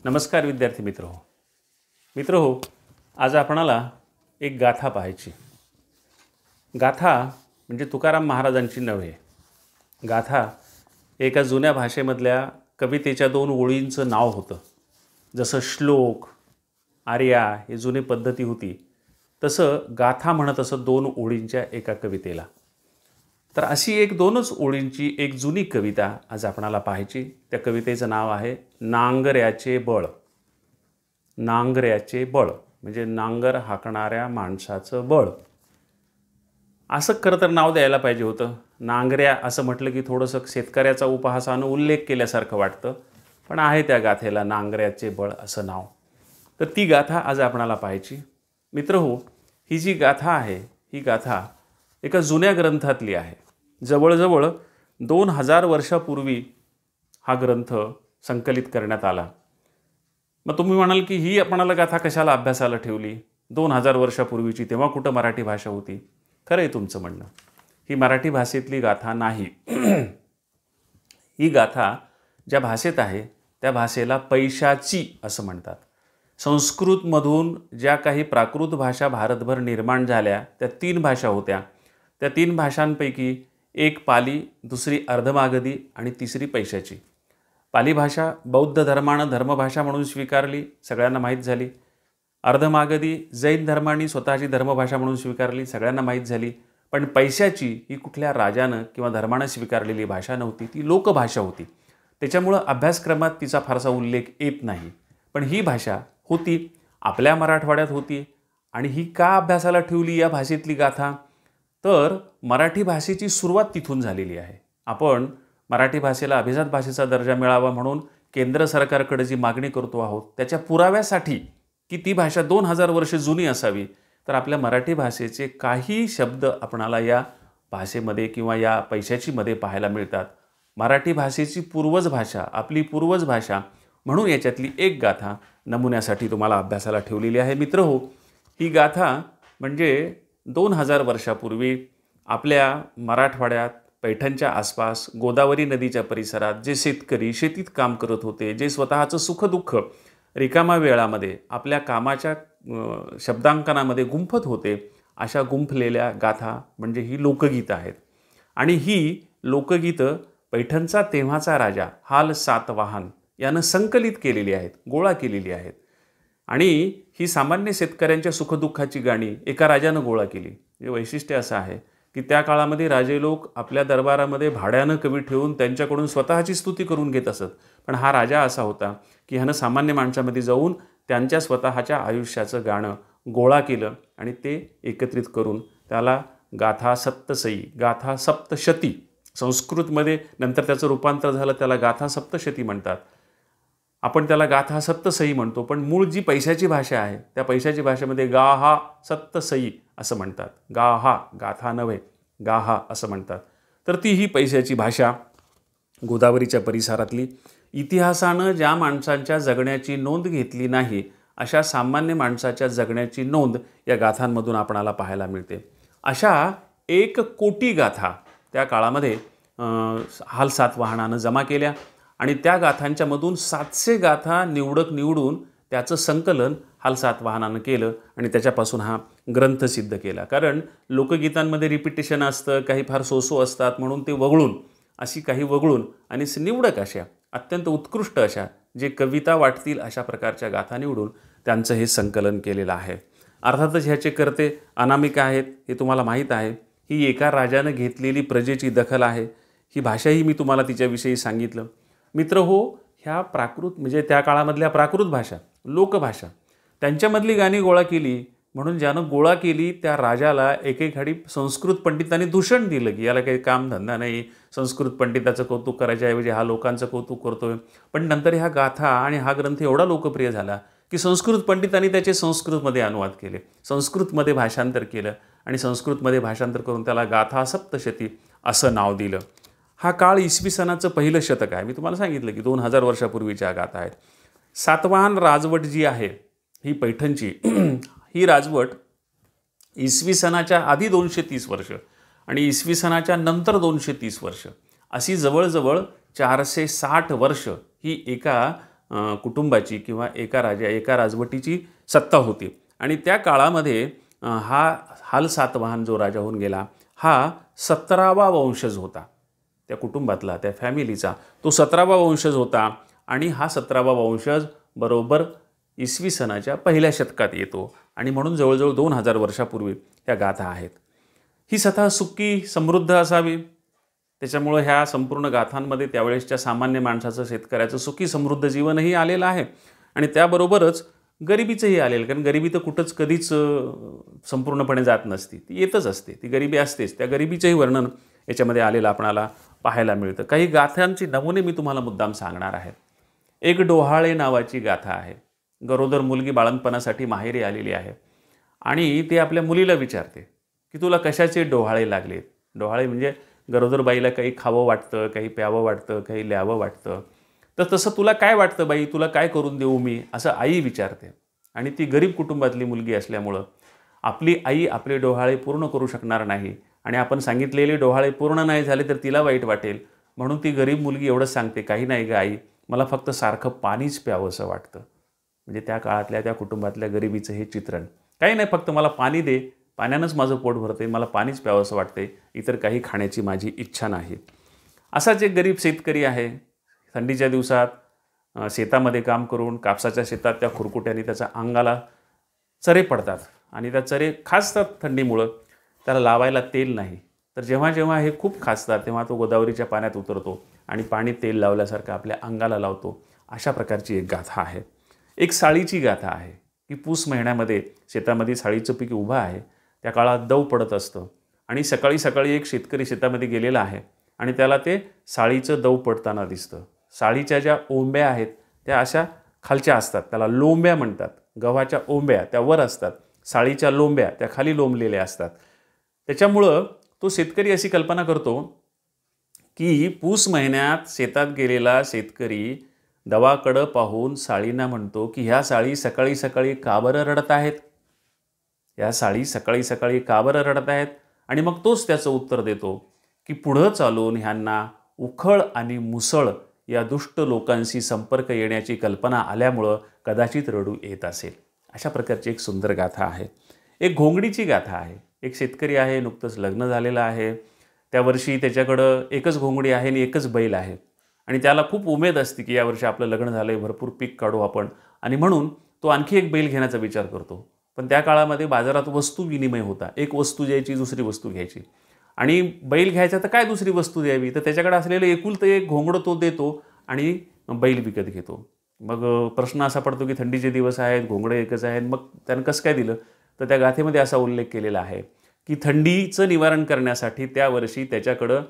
नमस्कार विद्यार्थी मित्र हो आज आपणाला एक गाथा पाहायची। गाथा म्हणजे तुकाराम महाराजांची नव्हे। गाथा एका जुन्या भाषेमधल्या कवितेच्या दोन ओळींचं नाव होतं। जसं श्लोक आर्या हे जुने पद्धती होती, तसं गाथा म्हणत असं दोन ओळींच्या एका कवितेला। तर अशी एक दोनच ओळींची एक जुनी कविता आज आपणाला पाहायची। त्या कवितेचं नाव आहे नांगऱ्याचे बळ। नांगऱ्याचे बळ म्हणजे नांगर हाकणाऱ्या माणसाचं बळ असं खरं तर नाव द्यायला पाहिजे होतं। नांगऱ्या असं म्हटलं की थोडंसं शेतकऱ्याचा उपहासानं उल्लेख केल्यासारखं वाटतं, पण आहे त्या गाथेला नांगऱ्याचे बळ असं नाव। तर ती गाथा आज आपणाला पाहायची। मित्रहो, ही जी गाथा आहे ही गाथा एका जुन्या ग्रंथातली आहे। जवळजवळ 2000 वर्षापूर्वी हा ग्रंथ संकलित करण्यात आला। मग तुम्ही म्हणाल की ही आपणाला गाथा कशाला अभ्यासाला ठेवली? 2000 वर्षापूर्वीची, तेव्हा कुठं मराठी भाषा होती? खरं आहे तुमचं म्हणणं, ही मराठी भाषेतली गाथा नाही। ही गाथा ज्या भाषेत आहे त्या भाषेला पैशाची असं म्हणतात। संस्कृतमधून ज्या काही प्राकृत भाषा भारतभर निर्माण झाल्या त्या 3 भाषा होत्या। त्या 3 भाषांपैकी एक पाली, दुसरी अर्धमागधी आणि तिसरी पैशाची। पाली भाषा बौद्ध धर्मानं धर्मभाषा म्हणून स्वीकारली, सगळ्यांना माहीत झाली। अर्धमागधी जैन धर्माने स्वतःची धर्मभाषा म्हणून स्वीकारली, सगळ्यांना माहीत झाली। पण पैशाची ही कुठल्या राजानं किंवा धर्मानं स्वीकारलेली भाषा नव्हती, ती लोकभाषा होती। त्याच्यामुळं अभ्यासक्रमात तिचा फारसा उल्लेख येत नाही। पण ही भाषा होती, आपल्या मराठवाड्यात होती। आणि ही का अभ्यासाला ठेवली या भाषेतली गाथा? तर मराठी भाषेची सुरुवात तिथून झालेली आहे। आपण मराठी भाषेला अभिजात भाषेचा दर्जा मिळावा म्हणून केंद्र सरकारकडे जी मागणी करतो आहोत, त्याच्या पुराव्यासाठी की ती भाषा 2000 वर्ष जुनी असावी, तर आपल्या मराठी भाषेचे काही शब्द आपणाला या भाषेमध्ये किंवा या पैशाचीमध्ये पाहायला मिळतात। मराठी भाषेची पूर्वज भाषा, आपली पूर्वज भाषा म्हणून याच्यातली एक गाथा नमुन्यासाठी तुम्हाला अभ्यासाला ठेवलेली आहे। मित्रहो, ही गाथा म्हणजे 2000 वर्षापूर्वी आपल्या मराठवाड्यात पैठणच्या आसपास गोदावरी नदीच्या परिसरात जे शेतकरी शेतीत काम करत होते, जे स्वतःचं सुखदुःख रिकामा वेळामध्ये आपल्या कामाच्या शब्दांकनामध्ये गुंफत होते, अशा गुंफलेल्या गाथा म्हणजे ही लोकगीतं आहेत। आणि ही लोकगीतं पैठणचा तेव्हाचा राजा हाल सातवाहन यानं संकलित केलेली आहेत, गोळा केलेली आहेत। आणि ही सामान्य शेतकऱ्यांच्या सुखदुःखाची गाणी एका राजानं गोळा केली। हे वैशिष्ट्य असं आहे की त्या काळामध्ये राजे लोक आपल्या दरबारामध्ये भाड्यानं कवी ठेवून त्यांच्याकडून स्वतःची स्तुती करून घेत असत। पण हा राजा असा होता की ह्यानं सामान्य माणसामध्ये जाऊन त्यांच्या स्वतःच्या आयुष्याचं गाणं गोळा केलं आणि ते एकत्रित करून त्याला गाथा सप्तसई, गाथा सप्तशती, संस्कृतमध्ये नंतर त्याचं रूपांतर झालं, त्याला गाथा सप्तशती म्हणतात। आपण त्याला गाथा सप्तसई म्हणतो, पण मूळ जी पैशाची भाषा आहे त्या पैशाची भाषेमध्ये गाहा सप्तसई असं म्हणतात। गाहा, गाथा नव्हे, गाहा असं म्हणतात। तर ती ही पैशाची भाषा गोदावरीच्या परिसरातली, इतिहासानं ज्या माणसांच्या जगण्याची नोंद घेतली नाही अशा सामान्य माणसाच्या जगण्याची नोंद या गाथांमधून आपणाला पाहायला मिळते। अशा 1 कोटी गाथा त्या काळामध्ये हाल सातवाहनानं जमा केल्या आणि त्या गाथांच्यामधून 700 गाथा निवडून त्याचं संकलन हाल सातवाहनानं केलं आणि त्याच्यापासून हा ग्रंथ सिद्ध केला। कारण लोकगीतांमध्ये रिपिटेशन असतं, काही फार सोसो असतात, म्हणून ते वगळून अशी काही वगळून आणि निवडक अशा अत्यंत उत्कृष्ट अशा जे कविता वाटतील अशा प्रकारच्या गाथा निवडून त्यांचं हे संकलन केलेलं आहे। अर्थातच ह्याचे कर्ते अनामिका आहेत, हे तुम्हाला माहीत आहे। ही एका राजानं घेतलेली प्रजेची दखल आहे। ही भाषाही मी तुम्हाला तिच्याविषयी सांगितलं। मित्रहो, ह्या प्राकृत म्हणजे त्या काळामधल्या प्राकृत भाषा, लोकभाषा, त्यांच्यामधली गाणी गोळा केली म्हणून ज्यानं गोळा केली त्या राजाला एकेकाळी संस्कृत पंडितांनी दूषण दिलं की याला काही कामधंदा नाही, संस्कृत पंडिताचं कौतुक करायच्याऐवजी हा लोकांचं कौतुक करतोय। पण नंतर ह्या गाथा आणि हा ग्रंथ एवढा लोकप्रिय झाला की संस्कृत पंडितांनी त्याचे संस्कृतमध्ये अनुवाद केले, संस्कृतमध्ये भाषांतर केलं आणि संस्कृतमध्ये भाषांतर करून त्याला गाथा सप्तशती असं नाव दिलं। हा काळ इसवी सनाचं पहिलं शतक आहे। मी तुम्हाला सांगितलं की 2000 वर्षापूर्वीच्या गाथा आहेत। सातवाहन राजवट जी आहे ही पैठणची, ही राजवट इसवी सनाच्या आधी 230 वर्ष आणि इसवी सनाच्या नंतर 230 वर्ष अशी जवळजवळ 460 वर्ष ही एका कुटुंबाची किंवा एका राजवटीची सत्ता होती. आणि त्या काळामध्ये हा हाल सातवाहन जो राजा होऊन गेला हा 17वा वंशज होता. त्या कुटुंबातला, त्या फॅमिलीचा तो 17वा वंशज होता. आणि हा 17वा वंशज बरोबर इसवी सनाच्या पहिल्या शतकात येतो. आणि म्हणून जवळजवळ 2000 वर्षापूर्वी ह्या गाथा आहेत. ही सथा सुखी समृद्ध असावी, त्याच्यामुळं ह्या संपूर्ण गाथांमध्ये त्यावेळेसच्या सामान्य माणसाचं, शेतकऱ्याचं सुखी समृद्ध जीवनही आलेलं आहे. आणि त्याबरोबरच गरिबीचंही आलेलं, कारण गरिबी तर कुठंच कधीच संपूर्णपणे जात नसती, ती येतच असते, ती गरिबी असतेच. त्या गरिबीचंही वर्णन याच्यामध्ये आलेलं आपणाला पाहायला मिळतं. काही गाथांची नमुने मी तुम्हाला मुद्दाम सांगणार आहे. एक डोहाळे नावाची गाथा आहे. गरोदर मुलगी बाळंतपणासाठी माहेरी आलेली आहे आणि ती आपल्या मुलीला विचारते की तुला कशाचे डोहाळे लागलेत. डोहाळे म्हणजे गरोदर बाईला काही खावं वाटतं, काही प्यावं वाटतं, काही ल्यावं वाटतं. तर तसं तुला काय वाटतं बाई, तुला काय करून देऊ मी, असं आई विचारते. आणि ती गरीब कुटुंबातली मुलगी असल्यामुळं आपली आई आपले डोहाळे पूर्ण करू शकणार नाही आणि आपण सांगितलेले डोहाळे पूर्ण नाही झाले तर तिला वाईट वाटेल. म्हणून ती गरीब मुलगी एवढंच सांगते, काही नाही गं आई, मला फक्त सारखं पाणीच प्यावंसं वाटतं. म्हणजे त्या काळातल्या, त्या कुटुंबातल्या गरिबीचं हे चित्रण. काही नाही, फक्त मला पाणी दे, पाण्यानंच माझं पोट भरते, मला पाणीच प्यावंसं वाटते, इतर काही खाण्याची माझी इच्छा नाही. असाच एक गरीब शेतकरी आहे. थंडीच्या दिवसात शेतामध्ये काम करून कापसाच्या शेतात त्या खुरकुट्याने त्याच्या अंगाला चरे पडतात आणि त्या चरे खाजतात थंडीमुळं. त्याला लावायला तेल नाही. तर जेव्हा जेव्हा हे खूप खाजतात तेव्हा तो गोदावरीच्या पाण्यात उतरतो आणि पाणी तेल लावल्यासारखं आपल्या अंगाला लावतो. अशा प्रकारची एक गाथा आहे. एक साळीची गाथा आहे की पूस महिन्यामध्ये शेतामध्ये साळीचं पीक उभं आहे. त्या काळात दव पडत असतं आणि सकाळी सकाळी एक शेतकरी शेतामध्ये गेलेला आहे आणि त्याला ते साळीचं दव पडताना दिसतं. साळीच्या ज्या ओंब्या आहेत त्या अशा खालच्या असतात, त्याला लोंब्या म्हणतात. गव्हाच्या ओंब्या त्या वर असतात, साळीच्या लोंब्या त्या खाली लोंबलेल्या असतात. त्याच्यामुळं तो शेतकरी अशी कल्पना करतो की पूस महिन्यात शेतात गेलेला शेतकरी दवाकडं पाहून साळींना म्हणतो की ह्या साळी सकाळी सकाळी का बरं रडत आहेत, या साळी सकाळी सकाळी का बरं रडत आहेत. आणि मग तोच त्याचं उत्तर देतो की पुढं चालून ह्यांना उखळ आणि मुसळ या दुष्ट लोकांशी संपर्क येण्याची कल्पना आल्यामुळं कदाचित रडू येत असेल. अशा प्रकारची एक सुंदर गाथा आहे. एक घोंगडीची गाथा आहे. एक शेतकरी आहे, नुकतंच लग्न झालेलं आहे. त्या वर्षी त्याच्याकडं एकच घोंगडी आहे आणि एकच बैल आहे आणि त्याला खूप उमेद असते की यावर्षी आपलं लग्न झालं आहे, भरपूर पीक काढू आपण, आणि म्हणून तो आणखी एक बैल घेण्याचा विचार करतो. पण त्या काळामध्ये बाजारात वस्तू विनिमय होता. एक वस्तू द्यायची, दुसरी वस्तू घ्यायची. आणि बैल घ्यायचा तर काय दुसरी वस्तू द्यावी, तर त्याच्याकडे असलेलं एकुलतं एक घोंगडं तो देतो आणि बैल विकत घेतो. मग प्रश्न असा पडतो की थंडीचे दिवस आहेत, घोंगडं एकच आहेत, मग त्यानं कसं काय दिलं. तर त्या गाथेमध्ये असा उल्लेख केलेला आहे की थंडीचं निवारण करण्यासाठी त्या वर्षी त्याच्याकडं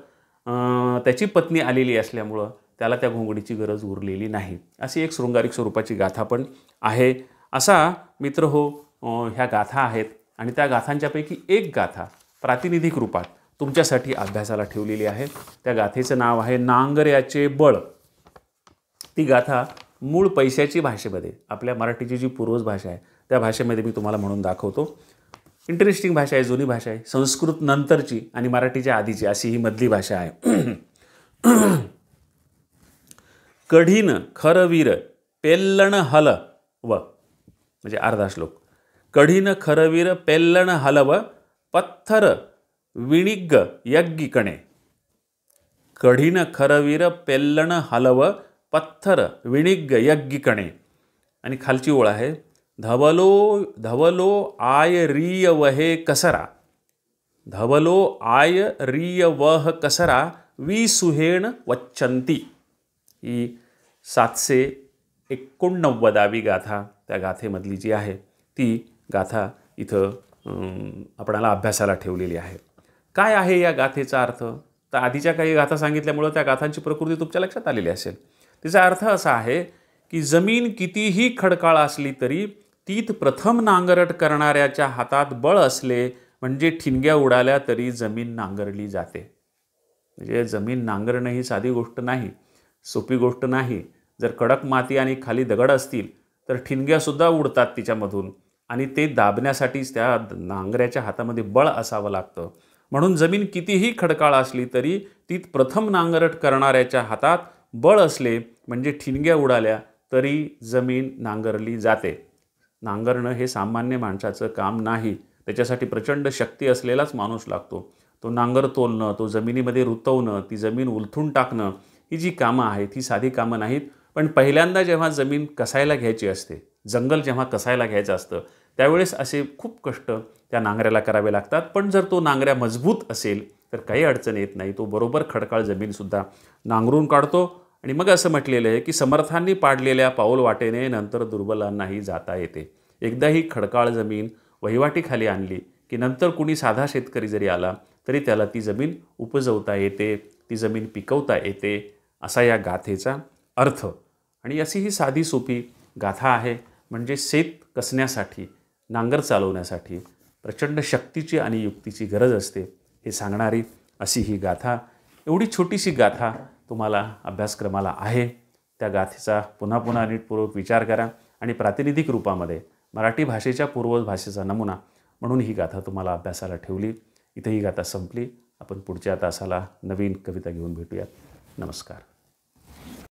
त्याची पत्नी आलेली असल्यामुळं त्याला त्या घोंगडीची गरज उरलेली नाही. अशी एक शृंगारिक स्वरूपाची गाथा पण आहे. असा मित्र हो ह्या गाथा आहेत. आणि त्या गाथांच्यापैकी एक गाथा प्रातिनिधिक रूपात तुमच्यासाठी अभ्यासाला ठेवलेली आहे. त्या गाथेचं नाव आहे नांगऱ्याचे बळ. ती गाथा मूळ पैशाची भाषेमध्ये, आपल्या मराठीची जी पूर्वज भाषा आहे त्या भाषेमध्ये मी तुम्हाला म्हणून दाखवतो. इंटरेस्टिंग भाषा आहे, जुनी भाषा आहे. संस्कृत नंतरची आणि मराठीच्या आधीची अशी ही मधली भाषा आहे. कढीन खरवीर पेल्लण हलव, म्हणजे अर्धा श्लोक. कढीन खरवीर पेल्लण हलव पत्थर विणिग्ग यज्ञिकणे. कढीन खरवीर पेल्लण हलव पत्थर विणिग्ग यज्ञिकणे. आणि खालची ओळ आहे धवलो धवलो आय रिय वहे कसरा. धवलो आय रिय वह कसरा विसुहेण वच्चंती. ही 789वी गाथा त्या गाथेमधली जी आहे ती गाथा इथं आपणाला अभ्यासाला ठेवलेली आहे. काय आहे या गाथेचा अर्थ, तर आधीच्या काही गाथा सांगितल्यामुळं त्या गाथांची प्रकृती तुमच्या लक्षात आलेली असेल. तिचा अर्थ असा आहे की जमीन कितीही खडकाळ असली तरी तीत प्रथम नांगरट करणाऱ्याच्या हातात बळ असले म्हणजे ठिणग्या उडाल्या तरी जमीन नांगरली जाते. म्हणजे जमीन नांगरणं ही साधी गोष्ट नाही, सोपी गोष्ट नाही. जर कडक माती आणि खाली दगड असतील तर ठिणग्यासुद्धा उडतात तिच्यामधून आणि ते दाबण्यासाठीच त्या नांगऱ्याच्या हातामध्ये बळ असावं लागतं. म्हणून जमीन कितीही खडकाळ असली तरी तीत प्रथम नांगरट करणाऱ्याच्या हातात बळ असले म्हणजे ठिणग्या उडाल्या तरी जमीन नांगरली जाते. नांगरणं हे सामान्य माणसाचं काम नाही. त्याच्यासाठी प्रचंड शक्ती असलेलाच माणूस लागतो. तो नांगर तोलणं, तो जमिनीमध्ये रुतवणं, ती जमीन उलथून टाकणं, ही जी कामं आहेत ही साधी कामं नाहीत. पण पहिल्यांदा जेव्हा जमीन कसायला घ्यायची असते, जंगल जेव्हा कसायला घ्यायचं असतं, त्यावेळेस असे खूप कष्ट त्या नांगऱ्याला करावे लागतात. पण जर तो नांगऱ्या मजबूत असेल तर काही अडचण येत नाही. तो बरोबर खडकाळ जमीनसुद्धा नांगरून काढतो. आणि मग असं म्हटलेलं आहे की समर्थांनी पाडलेल्या पाऊल वाटेने नंतर दुर्बलांनाही जाता येते. एकदा ही खडकाळ जमीन वहिवाटीखाली आणली की नंतर कुणी साधा शेतकरी जरी आला तरी त्याला ती जमीन उपजवता येते, ती जमीन पिकवता येते, असा या गाथेचा अर्थ. आणि अशी ही साधी सोपी गाथा आहे. म्हणजे शेत कसण्यासाठी, नांगर चालवण्यासाठी प्रचंड शक्तीची आणि युक्तीची गरज असते हे सांगणारी अशी ही गाथा. एवढी छोटीशी गाथा तुम्हाला अभ्यासक्रमाला आहे. त्या गाथेचा पुन्हा पुन्हा नीटपूर्वक विचार करा आणि प्रातिनिधिक रूपामध्ये मराठी भाषेच्या पूर्वज भाषेचा नमुना म्हणून ही गाथा तुम्हाला अभ्यासाला ठेवली. इथे ही गाथा संपली. आपण पुढच्या तासाला नवीन कविता घेऊन भेटूयात. नमस्कार.